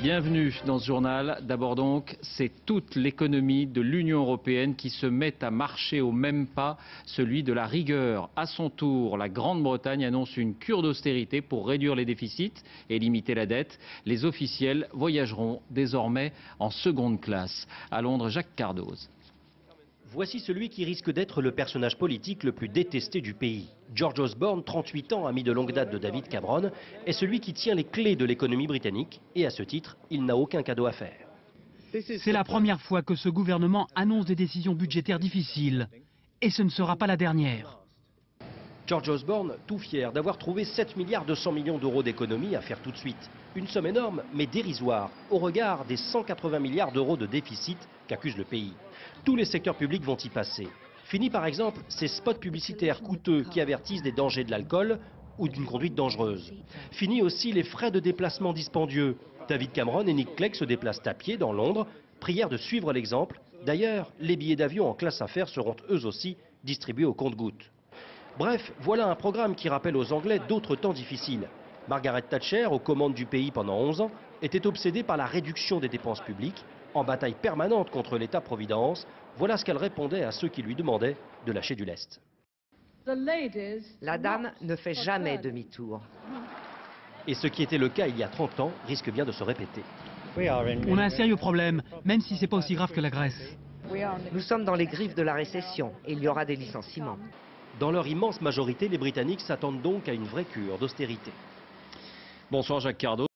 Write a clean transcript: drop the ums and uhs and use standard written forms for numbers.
Bienvenue dans ce journal. D'abord donc, c'est toute l'économie de l'Union européenne qui se met à marcher au même pas, celui de la rigueur. À son tour, la Grande-Bretagne annonce une cure d'austérité pour réduire les déficits et limiter la dette. Les officiels voyageront désormais en seconde classe. À Londres, Jacques Cardoz. Voici celui qui risque d'être le personnage politique le plus détesté du pays. George Osborne, 38 ans, ami de longue date de David Cameron, est celui qui tient les clés de l'économie britannique et à ce titre, il n'a aucun cadeau à faire. C'est la première fois que ce gouvernement annonce des décisions budgétaires difficiles. Et ce ne sera pas la dernière. George Osborne, tout fier d'avoir trouvé 7 milliards 200 millions d'euros d'économies à faire tout de suite. Une somme énorme, mais dérisoire, au regard des 180 milliards d'euros de déficit qu'accuse le pays. Tous les secteurs publics vont y passer. Fini par exemple ces spots publicitaires coûteux qui avertissent des dangers de l'alcool ou d'une conduite dangereuse. Fini aussi les frais de déplacement dispendieux. David Cameron et Nick Clegg se déplacent à pied dans Londres, prière de suivre l'exemple. D'ailleurs, les billets d'avion en classe affaires seront eux aussi distribués au compte-gouttes. Bref, voilà un programme qui rappelle aux Anglais d'autres temps difficiles. Margaret Thatcher, aux commandes du pays pendant 11 ans, était obsédée par la réduction des dépenses publiques, en bataille permanente contre l'État-providence. Voilà ce qu'elle répondait à ceux qui lui demandaient de lâcher du lest. La dame ne fait jamais demi-tour. Et ce qui était le cas il y a 30 ans risque bien de se répéter. On a un sérieux problème, même si c'est pas aussi grave que la Grèce. Nous sommes dans les griffes de la récession et il y aura des licenciements. Dans leur immense majorité, les Britanniques s'attendent donc à une vraie cure d'austérité. Bonsoir Jacques Cardoz.